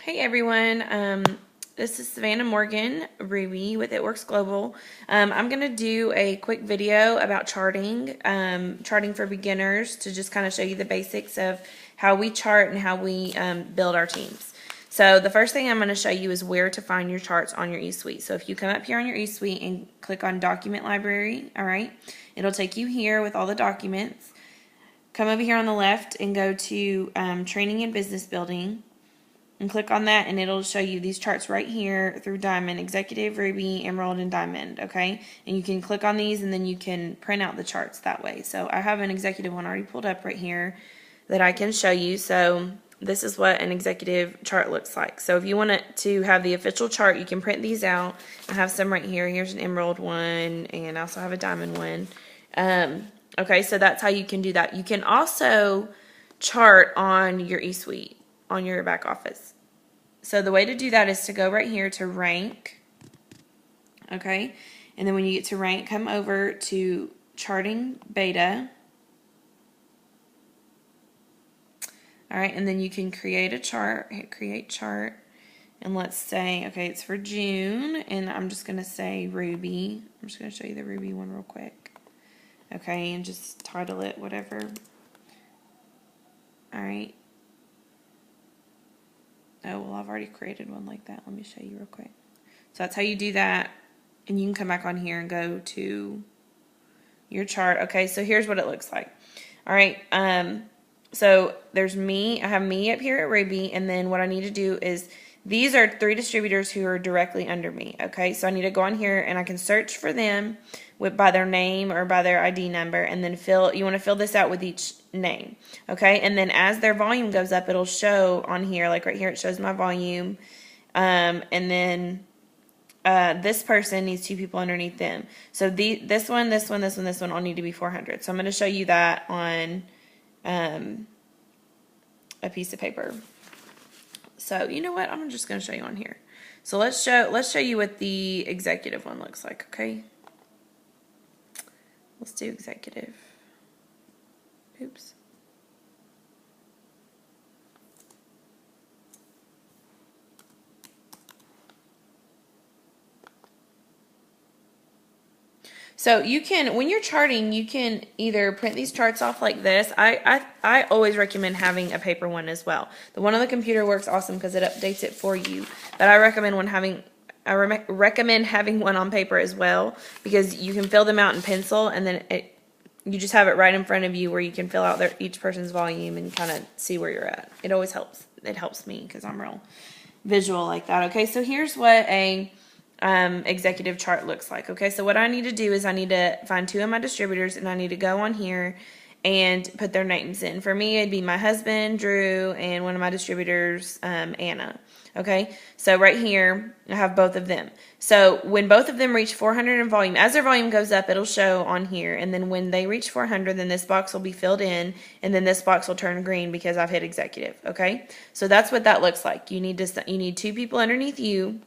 Hey everyone, this is Savannah Morgan Ruby with It Works Global. I'm going to do a quick video about charting, charting for beginners, to just kind of show you the basics of how we chart and how we build our teams. So the first thing I'm going to show you is where to find your charts on your eSuite. So if you come up here on your eSuite and click on Document Library, all right, it'll take you here with all the documents. Come over here on the left and go to Training and Business Building. And click on that and it'll show you these charts right here through Diamond, Executive, Ruby, Emerald, and Diamond, okay? And you can click on these and then you can print out the charts that way. So I have an executive one already pulled up right here that I can show you. So this is what an executive chart looks like. So if you want it to have the official chart, you can print these out. I have some right here. Here's an Emerald one and I also have a Diamond one. Okay, so that's how you can do that. You can also chart on your eSuite, on your back office. So the way to do that is to go right here to rank, okay? And then when you get to rank, come over to charting beta. All right, and then you can create a chart, hit create chart. And let's say, okay, it's for June, and I'm just gonna say Ruby. I'm just gonna show you the Ruby one real quick. Okay, and just title it whatever. All right. Oh, well, I've already created one like that. Let me show you real quick. So that's how you do that. And you can come back on here and go to your chart. Okay, so here's what it looks like. All right, so there's me. I have me up here at Ruby. And then what I need to do is, these are 3 distributors who are directly under me. Okay, so I need to go on here and I can search for them by their name or by their ID number, and then you want to fill this out with each name. Okay, and then as their volume goes up, it'll show on here, like right here, it shows my volume. And then this person needs 2 people underneath them. So this one all need to be 400. So I'm going to show you that on a piece of paper. So you know what? I'm just going to show you on here. So let's show you what the executive one looks like. Okay. Let's do executive. Oops. So you can, when you're charting, you can either print these charts off like this. I always recommend having a paper one as well. The one on the computer works awesome because it updates it for you. But I recommend recommend having one on paper as well, because you can fill them out in pencil, and then you just have it right in front of you where you can fill out each person's volume and kind of see where you're at. It always helps. It helps me because I'm real visual like that. Okay, so here's what a executive chart looks like. Okay, so what I need to do is I need to find 2 of my distributors, and I need to go on here and put their names in. For me, it'd be my husband, Drew, and one of my distributors, Anna. Okay, so right here, I have both of them. So when both of them reach 400 in volume, as their volume goes up, it'll show on here. And then when they reach 400, then this box will be filled in, and then this box will turn green because I've hit executive. Okay, so that's what that looks like. You need 2 people underneath you,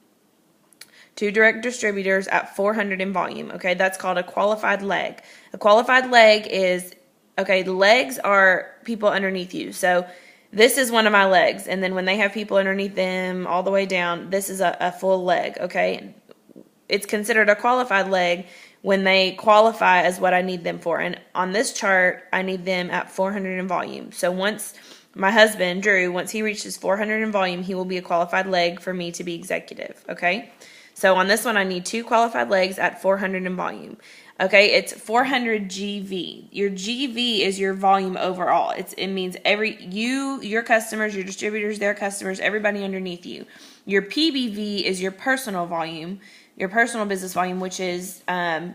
2 direct distributors at 400 in volume. Okay, that's called a qualified leg. A qualified leg is, okay, the legs are people underneath you. So this is one of my legs, and then when they have people underneath them all the way down, this is a full leg. Okay, it's considered a qualified leg when they qualify as what I need them for. And on this chart, I need them at 400 in volume. So once my husband, Drew, once he reaches 400 in volume, he will be a qualified leg for me to be executive. Okay, so on this one, I need 2 qualified legs at 400 in volume. Okay, it's 400 GV. Your GV is your volume overall. It means your customers, your distributors, their customers, everybody underneath you. Your PBV is your personal volume, your personal business volume, which is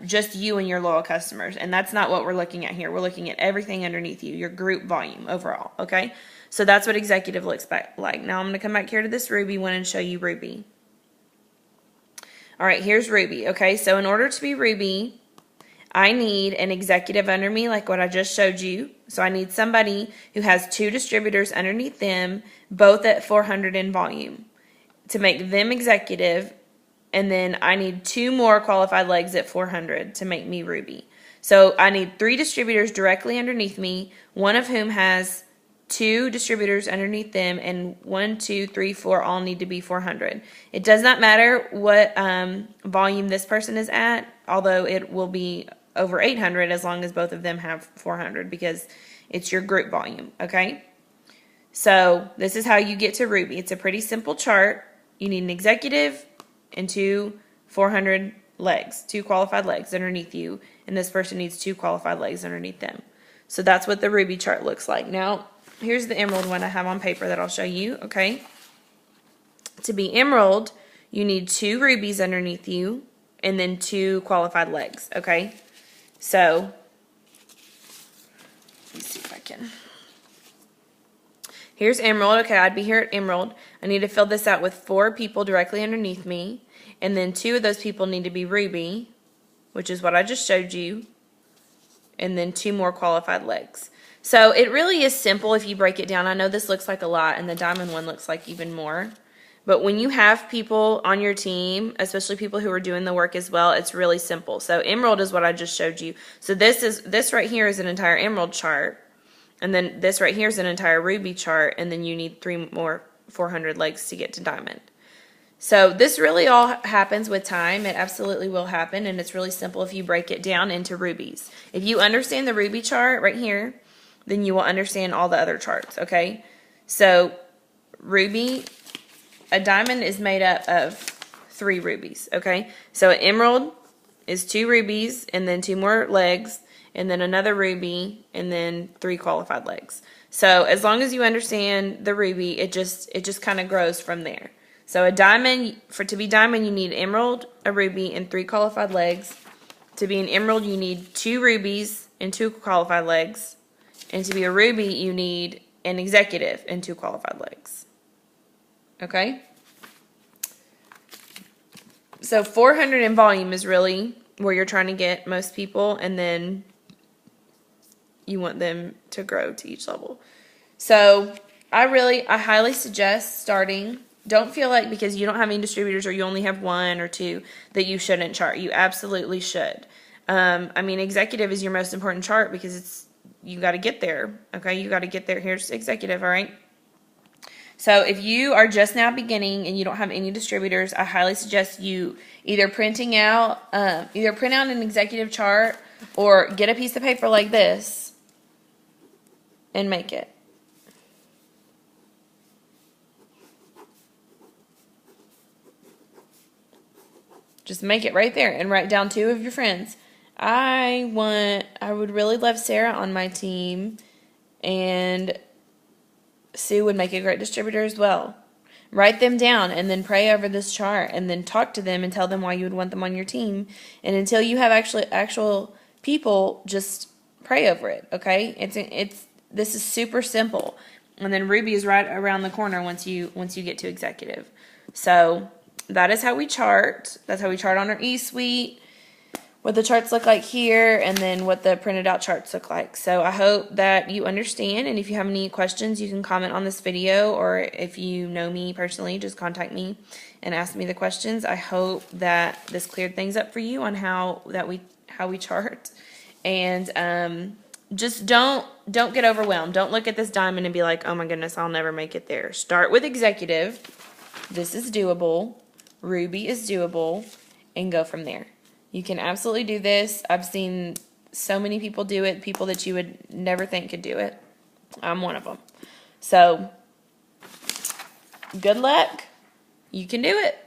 just you and your loyal customers. And that's not what we're looking at here. We're looking at everything underneath you, your group volume overall. Okay, so that's what executive looks like. Now I'm going to come back here to this Ruby one and show you Ruby. All right, here's Ruby. Okay, so in order to be Ruby, I need an executive under me like what I just showed you. So I need somebody who has 2 distributors underneath them, both at 400 in volume, to make them executive. And then I need 2 more qualified legs at 400 to make me Ruby. So I need 3 distributors directly underneath me, one of whom has 2 distributors underneath them, and 1, 2, 3, 4 all need to be 400. It does not matter what volume this person is at, although it will be over 800 as long as both of them have 400 because it's your group volume, okay? So this is how you get to Ruby. It's a pretty simple chart. You need an executive and 2 400 legs, 2 qualified legs underneath you, and this person needs 2 qualified legs underneath them. So that's what the Ruby chart looks like. Now, here's the emerald one I have on paper that I'll show you, okay? To be emerald, you need 2 rubies underneath you and then 2 qualified legs, okay? So, let me see if I can. Here's emerald. Okay, I'd be here at emerald. I need to fill this out with 4 people directly underneath me, and then 2 of those people need to be ruby, which is what I just showed you, and then 2 more qualified legs. So it really is simple if you break it down. I know this looks like a lot, and the diamond one looks like even more. But when you have people on your team, especially people who are doing the work as well, it's really simple. So emerald is what I just showed you. So this right here is an entire emerald chart. And then this right here is an entire ruby chart. And then you need 3 more 400 legs to get to diamond. So this really all happens with time. It absolutely will happen. And it's really simple if you break it down into rubies. If you understand the ruby chart right here, then you will understand all the other charts, okay? So ruby, a diamond is made up of 3 rubies, okay? So an emerald is 2 rubies and then 2 more legs and then another ruby and then 3 qualified legs. So as long as you understand the ruby, it just kind of grows from there. So a diamond, to be diamond, you need emerald, a ruby, and 3 qualified legs. To be an emerald, you need 2 rubies and 2 qualified legs. And to be a ruby, you need an executive and 2 qualified legs. Okay? So 400 in volume is really where you're trying to get most people, and then you want them to grow to each level. So I highly suggest starting. Don't feel like because you don't have any distributors or you only have 1 or 2 that you shouldn't chart. You absolutely should. I mean, executive is your most important chart because you got to get there, okay? You got to get there. Here's executive, all right? So if you are just now beginning and you don't have any distributors, I highly suggest you either print out an executive chart or get a piece of paper like this and make it. Just make it right there and write down 2 of your friends. I would really love Sarah on my team, and Sue would make a great distributor as well. Write them down and then pray over this chart and then talk to them and tell them why you would want them on your team. And until you have actual people, just pray over it, okay? This is super simple. And then Ruby is right around the corner once you get to executive. So that is how we chart. That's how we chart on our eSuite. What the charts look like here, and then what the printed out charts look like. So I hope that you understand, and if you have any questions, you can comment on this video, or if you know me personally, just contact me and ask me the questions. I hope that this cleared things up for you on how we chart. And just don't get overwhelmed. Don't look at this diamond and be like, oh my goodness, I'll never make it there. Start with executive. This is doable. Ruby is doable, and go from there. You can absolutely do this. I've seen so many people do it, people that you would never think could do it. I'm one of them. So, good luck. You can do it.